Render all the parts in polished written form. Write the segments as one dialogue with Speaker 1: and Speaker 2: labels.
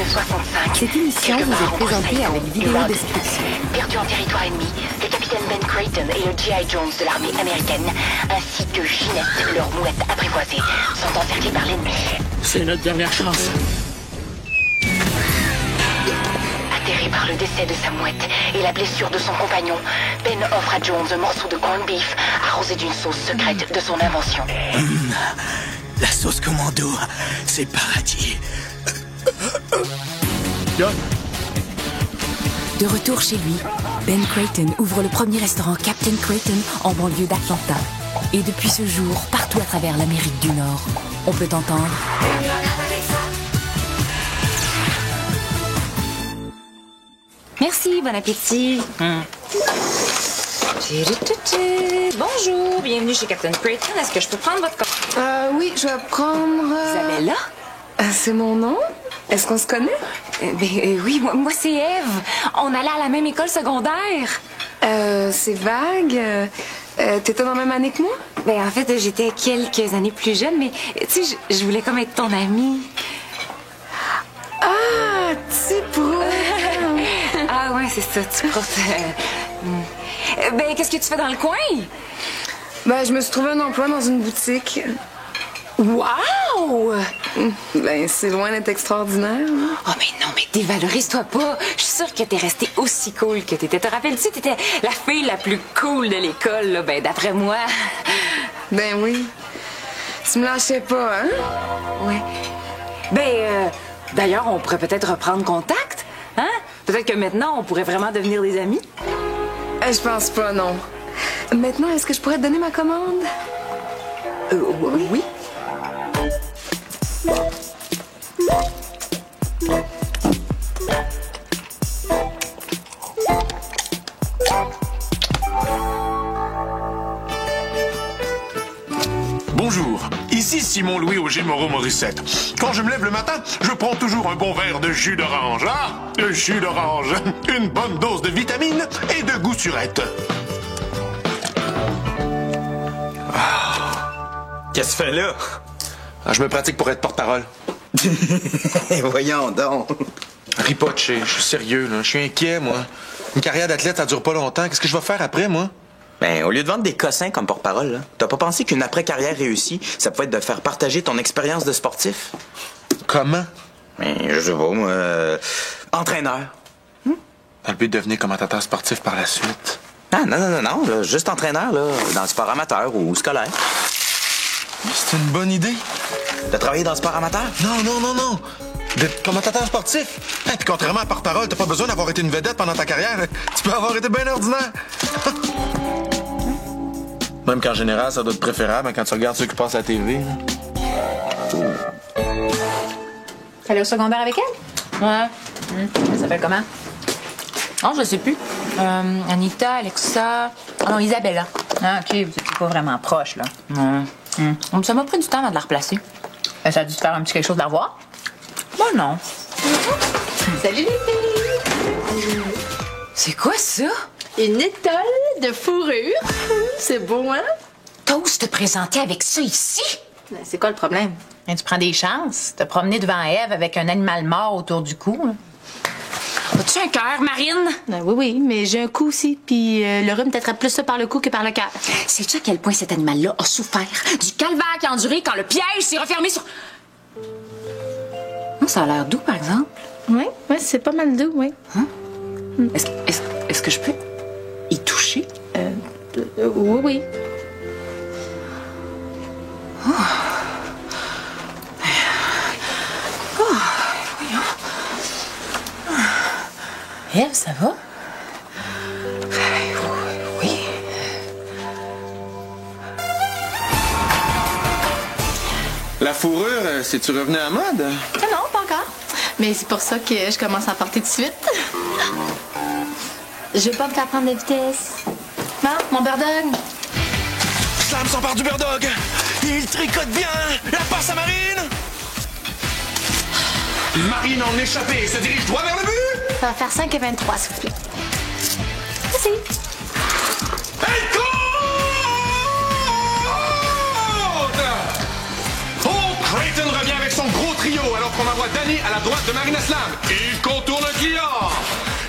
Speaker 1: 65.
Speaker 2: Cette émission vous est présentée avec vidéo description.
Speaker 1: Perdu en territoire ennemi, le capitaine Ben Creighton et le G.I. Jones de l'armée américaine, ainsi que Ginette, leur mouette apprivoisée, sont encerclés par l'ennemi.
Speaker 3: C'est notre dernière chance.
Speaker 1: Atterré par le décès de sa mouette et la blessure de son compagnon, Ben offre à Jones un morceau de corned beef arrosé d'une sauce secrète de son invention.
Speaker 4: La sauce commando, c'est le paradis.
Speaker 2: De retour chez lui, Ben Creighton ouvre le premier restaurant Captain Creighton en banlieue d'Atlanta. Et depuis ce jour, partout à travers l'Amérique du Nord, on peut entendre... Merci, bon appétit.
Speaker 5: Bonjour, bienvenue chez Captain Creighton. Est-ce que je peux prendre votre
Speaker 6: Oui, je vais prendre...
Speaker 5: Isabella?
Speaker 6: C'est mon nom? Est-ce qu'on se connaît?
Speaker 5: Oui, moi c'est Eve. On allait à la même école secondaire.
Speaker 6: C'est vague. T'étais dans la même année que moi?
Speaker 5: En fait, j'étais quelques années plus jeune, mais tu sais, je voulais comme être ton amie.
Speaker 6: Ah, petit pro!
Speaker 5: Ah ouais, c'est ça, tu prof. Qu'est-ce que tu fais dans le coin?
Speaker 6: Je me suis trouvé un emploi dans une boutique.
Speaker 5: Wow!
Speaker 6: C'est loin d'être extraordinaire.
Speaker 5: Oh, mais non, mais dévalorise-toi pas. Je suis sûre que t'es restée aussi cool que t'étais. Te rappelles-tu, t'étais la fille la plus cool de l'école, là, d'après moi.
Speaker 6: Ben oui. Tu me lâchais pas, hein?
Speaker 5: Ouais. D'ailleurs, on pourrait peut-être reprendre contact, hein? Peut-être que maintenant, on pourrait vraiment devenir des amis.
Speaker 6: Je pense pas, non. Maintenant, est-ce que je pourrais te donner ma commande?
Speaker 5: Oui.
Speaker 7: Bonjour, ici Simon-Louis Auger Moreau-Morissette. Quand je me lève le matin, je prends toujours un bon verre de jus d'orange. Ah, le jus d'orange. Une bonne dose de vitamines et de goût surette.
Speaker 4: Qu'est-ce que tu fais là?
Speaker 8: Je me pratique pour être porte-parole.
Speaker 4: Voyons donc.
Speaker 8: Ris pas, je suis sérieux, là. Je suis inquiet, moi. Une carrière d'athlète, ça dure pas longtemps. Qu'est-ce que je vais faire après, moi?
Speaker 4: Au lieu de vendre des cossins comme porte-parole, là, t'as pas pensé qu'une après-carrière réussie, ça pouvait être de faire partager ton expérience de sportif?
Speaker 8: Comment?
Speaker 4: Je sais pas, moi... entraîneur.
Speaker 8: Dans le but de devenir commentateur sportif par la suite.
Speaker 4: Ah, non, là, juste entraîneur, là, dans le sport amateur ou scolaire.
Speaker 8: C'est une bonne idée.
Speaker 4: De travailler dans le sport amateur?
Speaker 8: Non. D'être commentateur sportif. Puis contrairement à porte-parole, t'as pas besoin d'avoir été une vedette pendant ta carrière. Tu peux avoir été bien ordinaire. Même qu'en général, ça doit être préférable quand tu regardes ceux qui passent à la TV.
Speaker 9: T'allais au secondaire avec elle? Ouais. Elle s'appelle comment? Non, je sais plus. Anita, Alexa... Ah non, Isabella. Ah, OK, vous étiez pas vraiment proches, là. Ça m'a pris du temps avant de la replacer. Ça a dû te faire un petit quelque chose de la revoir? Non.
Speaker 10: Salut les filles!
Speaker 5: C'est quoi ça?
Speaker 10: Une étole de fourrure. C'est beau, hein?
Speaker 5: T'oses te présenter avec ça ici?
Speaker 10: C'est quoi le problème?
Speaker 9: Tu prends des chances. Te promener devant Ève avec un animal mort autour du cou. Là.
Speaker 5: As-tu un cœur, Marine?
Speaker 10: Oui, mais j'ai un cou aussi. Puis le rhume t'attrape plus ça par le cou que par le cœur.
Speaker 5: Sais-tu à quel point cet animal-là a souffert du calvaire qu'il a enduré quand le piège s'est refermé sur... Ça a l'air doux, par exemple.
Speaker 10: Oui, c'est pas mal doux, oui.
Speaker 5: Hein? Est-ce que je peux y toucher?
Speaker 10: Oui.
Speaker 9: Ève, ça va?
Speaker 5: Oui.
Speaker 8: La fourrure, c'est-tu revenu à la mode?
Speaker 10: Non, pas encore. Mais c'est pour ça que je commence à en porter tout de suite. Je vais pas me faire prendre de vitesse. Non, mon bear dog.
Speaker 8: Slam s'empare du bear dog. Il tricote bien. La passe à Marine.
Speaker 7: Marine en échappée se dirige droit vers le but.
Speaker 10: Ça va faire 5 et 23, s'il vous plaît. Merci.
Speaker 7: Elle compte! Oh, Creighton revient avec son gros trio alors
Speaker 8: on envoie Danny à la droite de Marina Slam. Il contourne le client.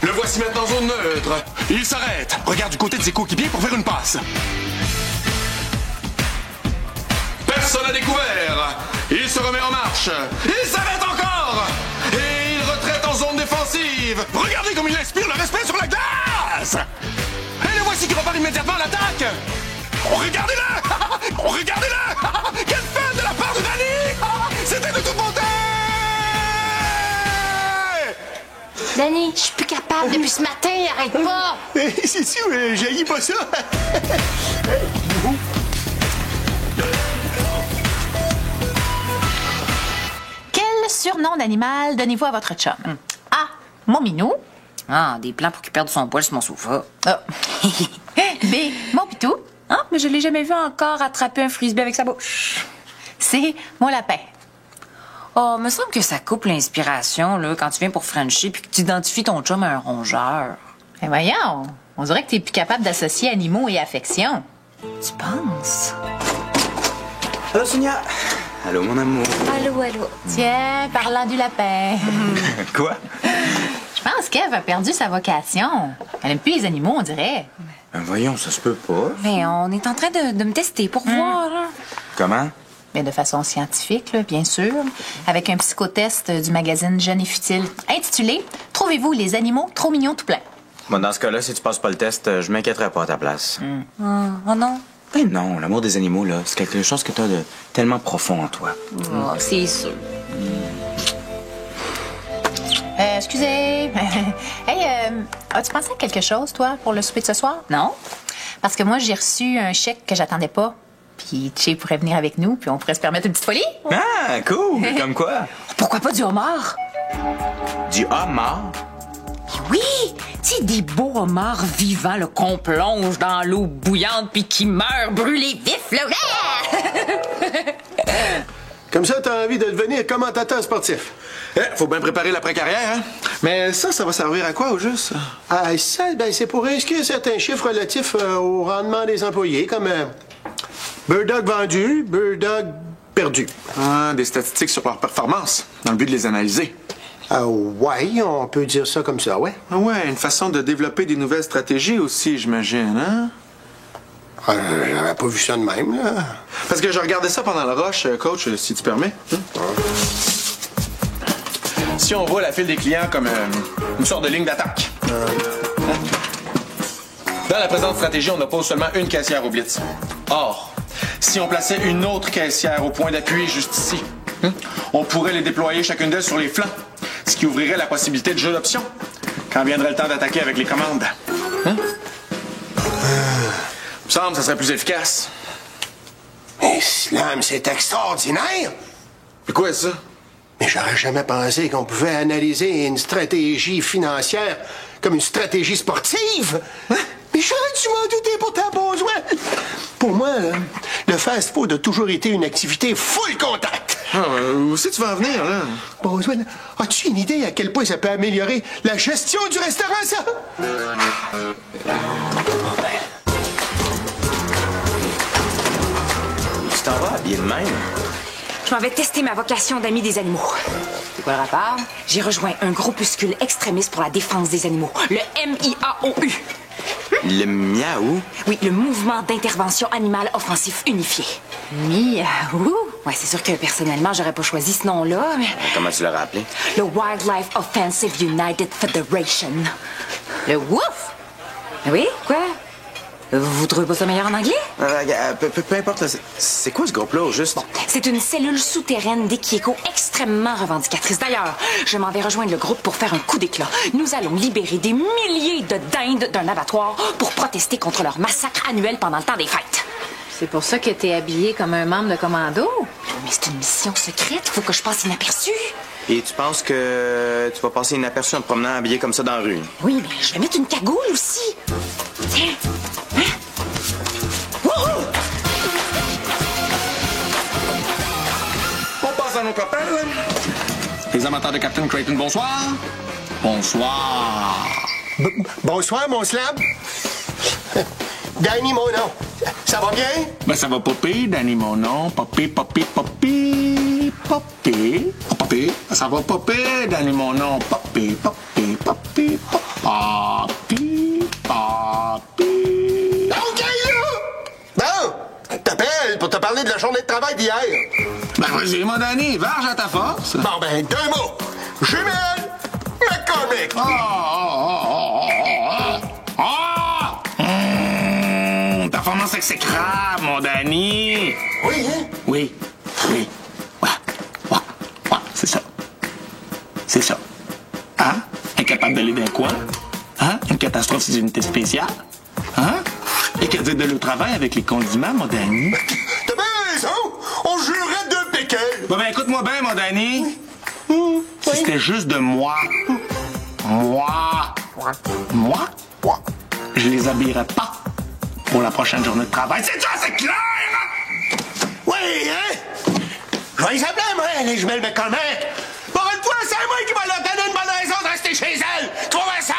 Speaker 8: Le voici maintenant en zone neutre. Il s'arrête. Regarde du côté de ses coéquipiers pour faire une passe. Personne n'a découvert. Il se remet en marche. Il s'arrête encore. Et il retraite en zone défensive. Regardez comme il inspire le respect sur la glace. Et le voici qui repart immédiatement à l'attaque. Regardez-le. Regardez-le. Quelle fin de la part de Danny. C'était de toute beauté.
Speaker 10: Danny, je suis plus capable depuis ce matin, arrête pas!
Speaker 11: C'est sûr, j'haïs pas ça!
Speaker 9: Quel surnom d'animal donnez-vous à votre chum? A. Mon minou.
Speaker 5: Ah, des plans pour qu'il perde son poil sur mon sofa.
Speaker 9: A. B. Mon pitou.
Speaker 5: Ah, mais je l'ai jamais vu encore attraper un frisbee avec sa bouche.
Speaker 9: C. Mon lapin.
Speaker 5: Oh, me semble que ça coupe l'inspiration, là, quand tu viens pour Frenchie puis que tu identifies ton chum à un rongeur.
Speaker 9: Mais voyons, on dirait que t'es plus capable d'associer animaux et affection.
Speaker 5: Tu penses?
Speaker 4: Allô, Sonia? Allô, mon amour.
Speaker 10: Allô, allô.
Speaker 9: Tiens, parlant du lapin.
Speaker 4: Quoi?
Speaker 9: Je pense qu'Ève a perdu sa vocation. Elle aime plus les animaux, on dirait.
Speaker 4: Ben voyons, ça se peut pas.
Speaker 5: Mais on est en train de me tester pour voir, là.
Speaker 4: Comment?
Speaker 9: Mais de façon scientifique, là, bien sûr, avec un psychotest du magazine Jeune et Futile, intitulé « Trouvez-vous les animaux trop mignons tout plein ».
Speaker 4: Bon, dans ce cas-là, si tu passes pas le test, je m'inquiéterais pas à ta place.
Speaker 5: Oh non?
Speaker 4: Ben non, l'amour des animaux, là, c'est quelque chose que t'as de tellement profond en toi.
Speaker 5: Oh, c'est sûr.
Speaker 9: Excusez. Hey, as-tu pensé à quelque chose, toi, pour le souper de ce soir?
Speaker 5: Non?
Speaker 9: Parce que moi, j'ai reçu un chèque que j'attendais pas. Puis Tché pourrait venir avec nous, puis on pourrait se permettre une petite folie.
Speaker 4: Ah, cool! Comme quoi?
Speaker 5: Pourquoi pas du homard?
Speaker 4: Du homard?
Speaker 5: Oui! Tu sais, des beaux homards vivants, là, qu'on plonge dans l'eau bouillante puis qui meurent brûlés vifs, là.
Speaker 11: Comme ça, t'as envie de devenir commentateur sportif.
Speaker 8: Faut bien préparer l'après-carrière, hein? Mais ça va servir à quoi, au juste?
Speaker 11: Ah, ça, ben, c'est pour inscrire certains chiffres relatifs au rendement des employés, comme Bird Dog vendu, Bird Dog perdu.
Speaker 8: Ah, des statistiques sur leur performance, dans le but de les analyser.
Speaker 11: Ah, ouais, on peut dire ça comme ça, ouais.
Speaker 8: Ah ouais, une façon de développer des nouvelles stratégies aussi, j'imagine, hein?
Speaker 11: J'avais pas vu ça de même, là.
Speaker 8: Parce que je regardais ça pendant le rush, coach, si tu permets. Si on voit la file des clients comme une sorte de ligne d'attaque. Dans la présente stratégie, on oppose seulement une caissière au blitz. Or, si on plaçait une autre caissière au point d'appui juste ici, on pourrait les déployer chacune d'elles sur les flancs, ce qui ouvrirait la possibilité de jeu d'options quand viendrait le temps d'attaquer avec les commandes. Il me semble que ça serait plus efficace.
Speaker 11: Mais Slam, c'est extraordinaire!
Speaker 8: C'est quoi ça?
Speaker 11: Mais j'aurais jamais pensé qu'on pouvait analyser une stratégie financière comme une stratégie sportive. Hein? Mais j'aurais dû m'en douter pour ta besoin. Pour moi, là, le fast-food a toujours été une activité full contact.
Speaker 8: Ah, où c'est que tu vas en venir, là?
Speaker 11: Besoin, as-tu une idée à quel point ça peut améliorer la gestion du restaurant, ça?
Speaker 4: Tu t'en vas habillé de même?
Speaker 5: Je m'en vais tester ma vocation d'ami des animaux. C'est quoi le rapport? J'ai rejoint un groupuscule extrémiste pour la défense des animaux, le MIAOU.
Speaker 4: Le miaou?
Speaker 5: Oui, le mouvement d'intervention animale offensif unifié.
Speaker 9: Miaou?
Speaker 5: Ouais, c'est sûr que personnellement, j'aurais pas choisi ce nom-là, mais...
Speaker 4: Comment tu l'aurais appelé?
Speaker 5: Le Wildlife Offensive United Federation.
Speaker 9: Le wouf?
Speaker 5: Oui, quoi? Vous trouvez pas ça meilleur en anglais?
Speaker 4: Peu importe, là, c'est quoi ce groupe-là, au juste?
Speaker 5: Bon, c'est une cellule souterraine d'Ekieko extrêmement revendicatrice. D'ailleurs, je m'en vais rejoindre le groupe pour faire un coup d'éclat. Nous allons libérer des milliers de dindes d'un abattoir pour protester contre leur massacre annuel pendant le temps des fêtes.
Speaker 9: C'est pour ça que t'es habillé comme un membre de commando?
Speaker 5: Mais c'est une mission secrète, faut que je passe inaperçue.
Speaker 4: Et tu penses que tu vas passer inaperçu en te promenant habillé comme ça dans la rue?
Speaker 5: Oui, mais je vais mettre une cagoule aussi. Tiens. Hein? Wouhou!
Speaker 8: On passe à nos copains, là. Les amateurs de Captain Creighton, bonsoir. Bonsoir.
Speaker 11: Bonsoir, mon Slab. Danny, mon nom. Ça va bien?
Speaker 8: Ben, ça va popper, Danny, mon nom. Popper, popper, popper. Poppy. Poppy. Ça va popper, Danny, mon nom. Poppy, Poppy, Poppy, Poppy, Poppy.
Speaker 11: OK, là! Bon, t'appelles pour te parler de la journée de travail d'hier.
Speaker 8: Ben, vas-y, mon Danny, varge à ta force.
Speaker 11: Bon, ben, 2 mots. Jumelle, McCormick.
Speaker 8: Performance exécrable, mon Danny.
Speaker 11: Oui, hein?
Speaker 8: Oui. Ouais, c'est ça. C'est ça. Hein? Incapable d'aller d'un coin? Hein? Une catastrophe des unités spéciales? Hein? Et que dire de le travail avec les condiments, mon Danny?
Speaker 11: T'as bien raison! On jurait de piquet!
Speaker 8: Bon, ben, écoute-moi bien, mon Danny. Si c'était juste de moi, je les habillerais pas pour la prochaine journée de travail. C'est ça, c'est clair!
Speaker 11: Oui, hein? Je vais les appeler, moi, les jumelles McCormick. Pour une fois, c'est moi qui vais leur donner une bonne raison de rester chez elles. Tu vas voir ça?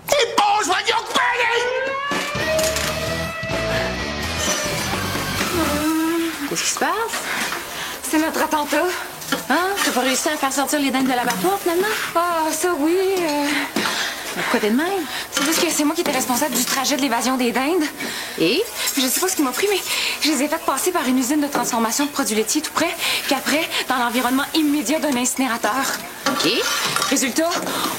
Speaker 11: T'es bon, voyons que
Speaker 9: Qu'est-ce qui se passe?
Speaker 6: C'est notre attentat.
Speaker 9: Hein? T'as pas réussi à faire sortir les dindes de l'abattoir, finalement?
Speaker 6: Ah, ça oui.
Speaker 9: Pourquoi t'es de même?
Speaker 6: C'est juste que c'est moi qui étais responsable du trajet de l'évasion des dindes.
Speaker 9: Et?
Speaker 6: Je sais pas ce qui m'a pris, mais je les ai fait passer par une usine de transformation de produits laitiers tout près, puis après, dans l'environnement immédiat d'un incinérateur.
Speaker 9: OK.
Speaker 6: Résultat,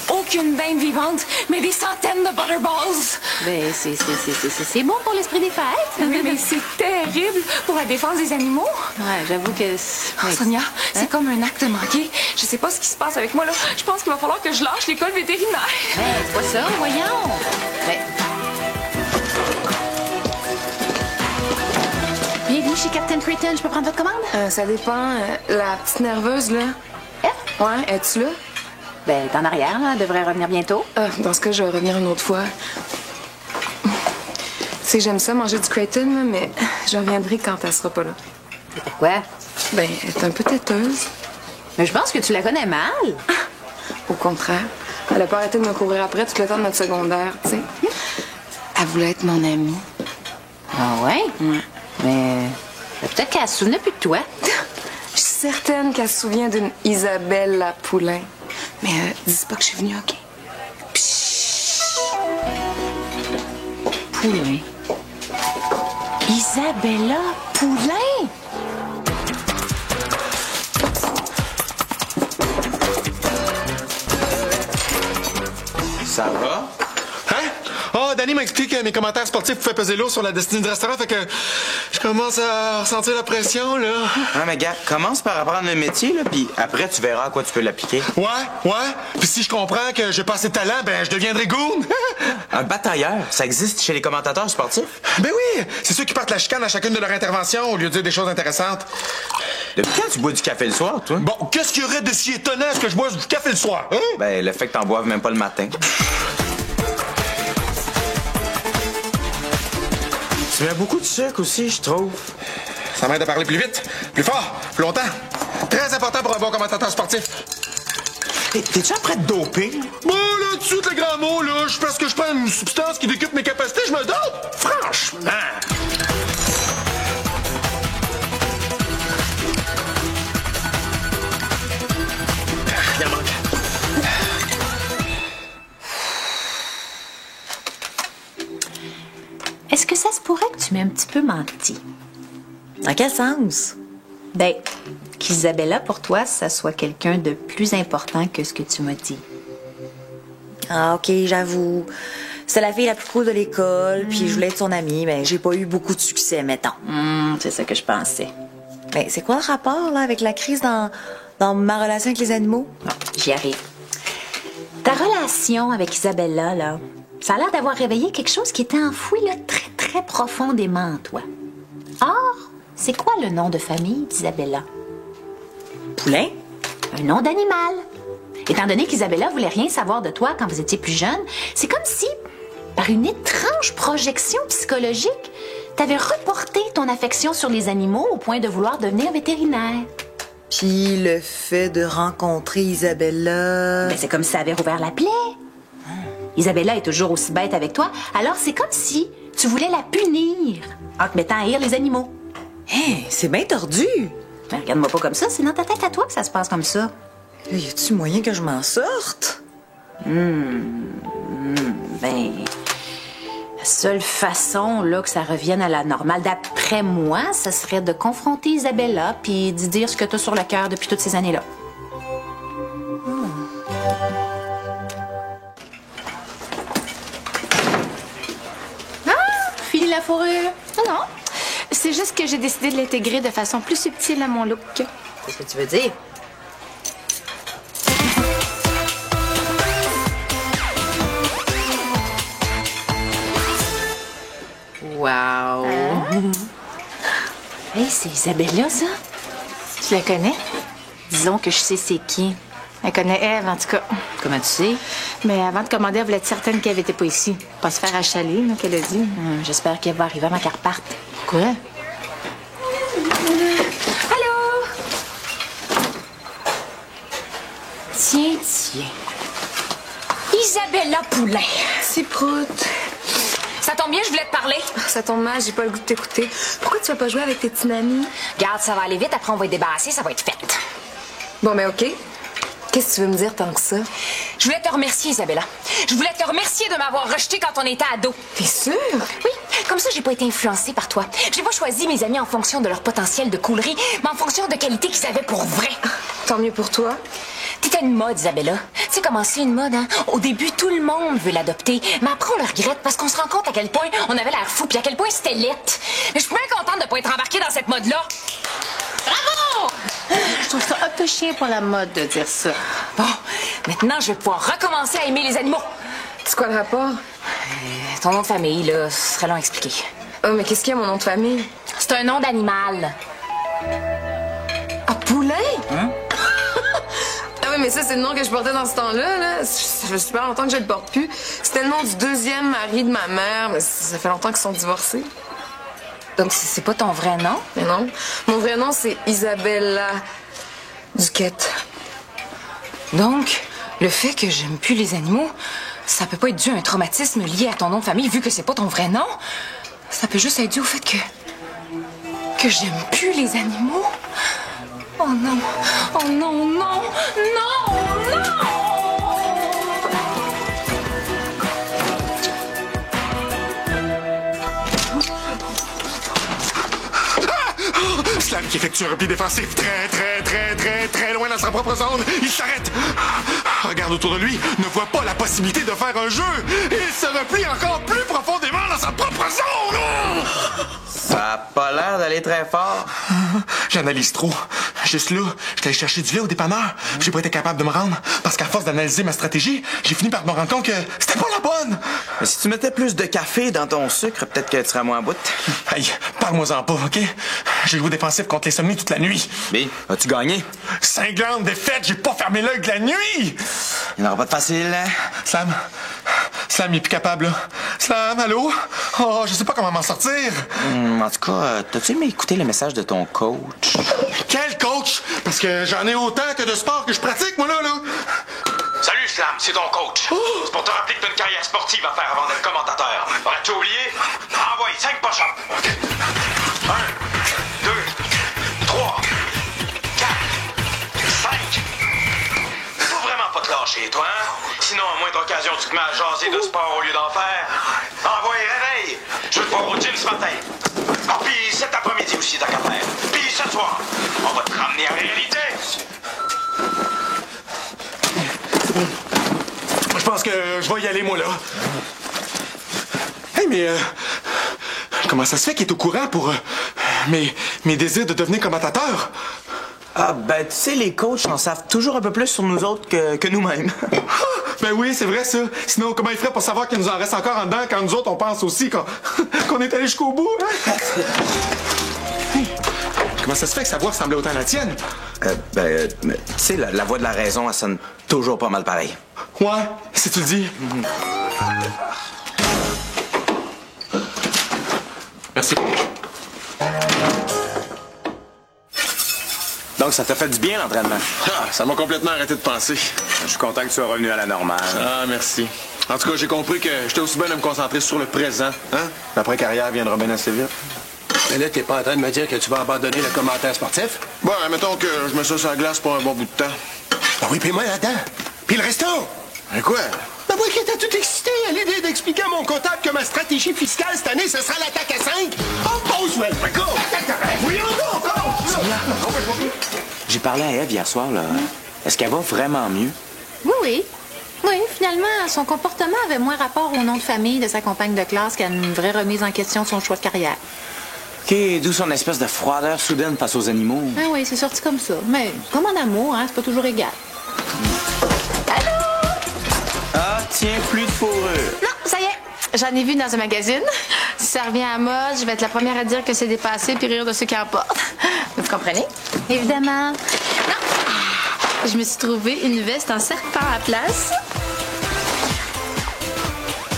Speaker 6: aucune dinde vivante, mais des centaines de butterballs.
Speaker 9: Ben, c'est bon pour l'esprit des fêtes.
Speaker 6: Oui, mais c'est terrible pour la défense des animaux.
Speaker 9: Ouais, j'avoue que...
Speaker 6: Oh, Sonia, c'est comme un acte manqué. Je sais pas ce qui se passe avec moi, là. Je pense qu'il va falloir que je lâche l'école vétérinaire.
Speaker 9: C'est pas ça, voyons. Ben... Bienvenue chez Captain Creighton. Je peux prendre votre commande?
Speaker 6: Ça dépend. La petite nerveuse, là.
Speaker 9: Elle?
Speaker 6: Ouais, es-tu là?
Speaker 9: Ben, t'es en arrière, là. Elle devrait revenir bientôt.
Speaker 6: Dans ce cas, je vais revenir une autre fois. Tu sais, j'aime ça, manger du Creighton, là, mais je reviendrai quand elle sera pas là.
Speaker 9: Pourquoi?
Speaker 6: Ben, elle est un peu têteuse.
Speaker 9: Mais je pense que tu la connais mal.
Speaker 6: Au contraire. Elle a pas arrêté de me courir après tout le temps de notre secondaire, tu sais. Elle voulait être mon amie.
Speaker 9: Ah ouais?
Speaker 6: Ouais.
Speaker 9: Mais peut-être qu'elle se souvenait plus de toi.
Speaker 6: Je suis certaine qu'elle se souvient d'une Isabelle Lapoulain. Mais dis pas que je suis venue, OK?
Speaker 9: Poulain. Isabella Poulain?
Speaker 4: Ça va?
Speaker 8: Hein? Oh, Danny m'explique que mes commentaires sportifs pouvaient peser lourd sur la destinée du restaurant, fait que je commence à ressentir la pression, là.
Speaker 4: Ah, mais gars, commence par apprendre le métier, là, puis après, tu verras à quoi tu peux l'appliquer.
Speaker 8: Ouais. Puis si je comprends que j'ai pas assez de talent, ben je deviendrai goon.
Speaker 4: Un batailleur, ça existe chez les commentateurs sportifs?
Speaker 8: Ben oui, c'est ceux qui partent la chicane à chacune de leurs interventions au lieu de dire des choses intéressantes.
Speaker 4: Depuis quand tu bois du café le soir, toi?
Speaker 8: Bon, qu'est-ce qu'il y aurait de si étonnant à ce que je boive du café le soir, hein?
Speaker 4: Ben, le fait que t'en boives même pas le matin. Tu mets beaucoup de sucre aussi, je trouve.
Speaker 8: Ça m'aide à parler plus vite, plus fort, plus longtemps. Très important pour un bon commentateur sportif.
Speaker 4: Hey, t'es-tu après de doping?
Speaker 8: Bon, là, tout de suite, le grand mot, là, parce que je prends une substance qui décupe mes capacités, je me dope. Franchement. Il en manque.
Speaker 9: Est-ce que ça se pourrait que tu m'aies un petit peu menti?
Speaker 12: Dans quel sens?
Speaker 9: Ben, qu'Isabella, pour toi, ça soit quelqu'un de plus important que ce que tu m'as dit.
Speaker 12: Ah, OK, j'avoue. C'est la fille la plus cool de l'école, puis je voulais être son amie, mais j'ai pas eu beaucoup de succès, mettons.
Speaker 9: C'est ça que je pensais.
Speaker 12: Ben, c'est quoi le rapport, là, avec la crise dans ma relation avec les animaux?
Speaker 9: Bon, j'y arrive. Ta relation avec Isabella, là, ça a l'air d'avoir réveillé quelque chose qui était enfoui, là, très, très profondément en toi. Or, c'est quoi le nom de famille d'Isabella?
Speaker 12: Poulain?
Speaker 9: Un nom d'animal. Étant donné qu'Isabella voulait rien savoir de toi quand vous étiez plus jeune, c'est comme si, par une étrange projection psychologique, t'avais reporté ton affection sur les animaux au point de vouloir devenir vétérinaire.
Speaker 12: Puis le fait de rencontrer Isabella...
Speaker 9: Ben, c'est comme si ça avait rouvert la plaie. Isabella est toujours aussi bête avec toi, alors c'est comme si Tu voulais la punir en te mettant à haïr les animaux.
Speaker 12: Hé, c'est bien tordu.
Speaker 9: Mais regarde-moi pas comme ça, c'est dans ta tête à toi que ça se passe comme ça.
Speaker 12: Y a-tu moyen que je m'en sorte?
Speaker 9: Ben, la seule façon là que ça revienne à la normale, d'après moi, ce serait de confronter Isabella puis d'y dire ce que t'as sur le cœur depuis toutes ces années-là.
Speaker 10: Fini la fourrure? Non. C'est juste que j'ai décidé de l'intégrer de façon plus subtile à mon look.
Speaker 9: C'est ce que tu veux dire? Wow! Hey, c'est Isabella, ça?
Speaker 10: Tu la connais?
Speaker 9: Disons que je sais c'est qui.
Speaker 10: Elle connaît Ève, en tout cas.
Speaker 9: Comment tu sais?
Speaker 10: Mais avant de commander, elle voulait être certaine qu'elle n'était pas ici. Pas se faire achaler, là, qu'elle a dit.
Speaker 9: J'espère qu'elle va arriver avant qu'elle reparte.
Speaker 10: Quoi?
Speaker 5: Allô?
Speaker 9: Tiens.
Speaker 5: Isabella Poulain.
Speaker 6: C'est prout.
Speaker 5: Ça tombe bien, je voulais te parler.
Speaker 6: Ça tombe mal, j'ai pas le goût de t'écouter. Pourquoi tu vas pas jouer avec tes petits amis?
Speaker 5: Garde, ça va aller vite, après on va être débarrassé, ça va être fait.
Speaker 6: Bon, mais OK. Qu'est-ce que tu veux me dire tant que ça?
Speaker 5: Je voulais te remercier, Isabella. Je voulais te remercier de m'avoir rejeté quand on était ados.
Speaker 6: T'es sûre?
Speaker 5: Oui, comme ça, j'ai pas été influencée par toi. J'ai pas choisi mes amis en fonction de leur potentiel de coulerie, mais en fonction de qualité qu'ils avaient pour vrai.
Speaker 6: Tant mieux pour toi.
Speaker 5: T'étais une mode, Isabella. Tu sais comment c'est une mode, hein? Au début, tout le monde veut l'adopter, mais après, on le regrette parce qu'on se rend compte à quel point on avait l'air fou, puis à quel point c'était lettre. Mais je suis bien contente de pas être embarquée dans cette mode-là. Bravo!
Speaker 10: Je trouve ça un peu chien pour la mode de dire ça.
Speaker 5: Bon, maintenant, je vais pouvoir recommencer à aimer les animaux.
Speaker 6: C'est quoi le rapport?
Speaker 5: Ton nom de famille, là, ce serait long à expliquer.
Speaker 6: Oh, mais qu'est-ce qu'il y a, mon nom de famille?
Speaker 5: C'est un nom d'animal.
Speaker 6: Ah, Poulain? Hein? Ah oui, mais ça, c'est le nom que je portais dans ce temps-là. Là. Ça fait super longtemps que je le porte plus. C'était le nom du deuxième mari de ma mère, mais ça fait longtemps qu'ils sont divorcés.
Speaker 5: Donc, c'est pas ton vrai nom?
Speaker 6: Mais non. Mon vrai nom, c'est Isabella Duquette.
Speaker 5: Donc, le fait que j'aime plus les animaux, ça peut pas être dû à un traumatisme lié à ton nom de famille, vu que c'est pas ton vrai nom. Ça peut juste être dû au fait que j'aime plus les animaux. Oh non! Oh non, non! Non! Non!
Speaker 7: Slam qui effectue un repli défensif très loin dans sa propre zone. Il s'arrête. Regarde autour de lui, ne voit pas la possibilité de faire un jeu. Il se replie encore plus profondément dans sa propre zone.
Speaker 4: Ça a pas l'air d'aller très fort.
Speaker 7: J'analyse trop. Juste là, j'étais allé chercher du lait au dépanneur. J'ai pas été capable de me rendre parce qu'à force d'analyser ma stratégie, j'ai fini par me rendre compte que c'était pas la bonne.
Speaker 4: Mais si tu mettais plus de café dans ton sucre, peut-être que tu serais moins à bout.
Speaker 7: Hey, parle-moi-en pas, OK? J'ai joué défensif contre les somnies toute la nuit.
Speaker 4: Mais, as-tu gagné?
Speaker 7: Cinglante défaite, j'ai pas fermé l'œil de la nuit!
Speaker 4: Il n'aura pas de facile, hein?
Speaker 7: Slam, il est plus capable, là. Slam, allô? Oh, je sais pas comment m'en sortir.
Speaker 4: En tout cas, t'as-tu aimé écouter le message de ton coach?
Speaker 7: Quel coach? Parce que j'en ai autant que de sport que je pratique, moi, là.
Speaker 13: Salut, Slam, c'est ton coach. C'est pour te rappeler que t'as une carrière sportive à faire avant d'être commentateur. Aurais-tu oublié? Envoie, 5 push-ups. 1, 2, 3, 4, 5. Faut vraiment pas te lâcher, toi, hein? Sinon, à moindre occasion, tu te mets à jaser de sport au lieu d'en faire. Envoie, réveille. Je veux te voir au gym ce matin. Ah, puis cet après-midi aussi, t'as qu'à faire. Puis ce soir, on va te ramener à la réalité.
Speaker 7: Je pense que je vais y aller, moi, là. Hey, mais... comment ça se fait qu'il est au courant pour mes désirs de devenir commentateur?
Speaker 4: Ah, ben, tu sais, les coachs en savent toujours un peu plus sur nous autres que nous-mêmes.
Speaker 7: Ben oui, c'est vrai, ça. Sinon, comment il ferait pour savoir qu'il nous en reste encore en dedans quand nous autres, on pense aussi qu'on est allé jusqu'au bout, hein? Hey, comment ça se fait que sa voix ressemblait autant à la tienne?
Speaker 4: Tu sais, la voix de la raison, elle sonne toujours pas mal pareil.
Speaker 7: Ouais, si tu le dis. Merci.
Speaker 4: Donc, ça t'a fait du bien, l'entraînement?
Speaker 8: Ah, ça m'a complètement arrêté de penser.
Speaker 4: Je suis content que tu sois revenu à la normale.
Speaker 8: Ah, merci. En tout cas, j'ai compris que j'étais aussi bien de me concentrer sur le présent. Hein? L'après-carrière viendra bien assez vite.
Speaker 11: Mais là, t'es pas en train de me dire que tu vas abandonner le commentaire sportif?
Speaker 8: Bon, mettons que je mets ça sur la glace pour un bon bout de temps.
Speaker 11: Ah oui, puis moi là-dedans. Puis le resto.
Speaker 8: Mais quoi?
Speaker 11: Ben moi qui étais tout excité à l'idée d'expliquer à mon comptable que ma stratégie fiscale cette année, ce sera l'attaque à 5. Oh, Boswell! D'accord! Voyons donc!
Speaker 4: J'ai parlé à Eve hier soir, là. Est-ce qu'elle va vraiment mieux?
Speaker 9: Oui. Oui, finalement, son comportement avait moins rapport au nom de famille de sa compagne de classe qu'à une vraie remise en question de son choix de carrière.
Speaker 4: OK, d'où son espèce de froideur soudaine face aux animaux.
Speaker 9: Ah oui, c'est sorti comme ça. Mais comme en amour, hein, c'est pas toujours égal.
Speaker 4: Ah, tiens, plus de fourrure.
Speaker 10: Non, ça y est. J'en ai vu dans un magazine. Si ça revient à mode, je vais être la première à dire que c'est dépassé puis rire de ceux qui en portent. Vous comprenez? Évidemment. Non. Je me suis trouvé une veste en serpent à place.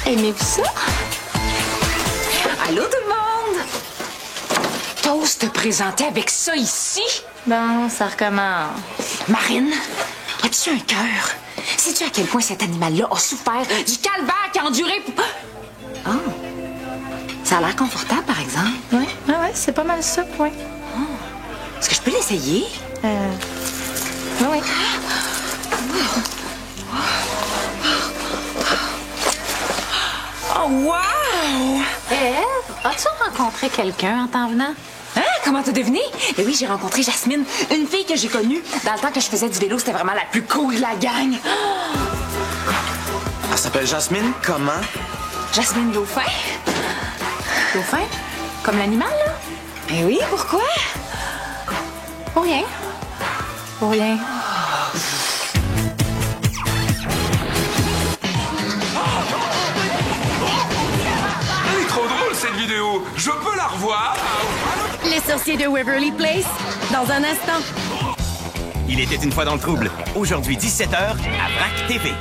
Speaker 10: Aimez-vous ça?
Speaker 5: Allô tout le monde? T'oses te présenter avec ça ici?
Speaker 10: Bon, ça recommence.
Speaker 5: Marine, as-tu un cœur? Sais-tu à quel point cet animal-là a souffert du calvaire qu'il a enduré pour... Oh. Ça a l'air confortable, par exemple.
Speaker 10: Oui, c'est pas mal ça, oui.
Speaker 5: Oh. Est-ce que je peux l'essayer?
Speaker 10: Oui.
Speaker 5: Oh, wow!
Speaker 9: Eve, as-tu rencontré quelqu'un en t'en venant?
Speaker 5: Hein? Comment t'as deviné? Eh oui, j'ai rencontré Jasmine, une fille que j'ai connue. Dans le temps que je faisais du vélo, c'était vraiment la plus cool de la gang.
Speaker 4: Elle s'appelle Jasmine comment?
Speaker 5: Jasmine Dauphin.
Speaker 9: Dauphin? Comme l'animal, là?
Speaker 5: Eh oui, pourquoi?
Speaker 9: Pour rien. Pour rien.
Speaker 14: Elle est trop drôle, cette vidéo. Je peux la revoir?
Speaker 15: Les sorciers de Waverly Place, dans un instant.
Speaker 16: Il était une fois dans le trouble. Aujourd'hui, 17h, à VRAC TV.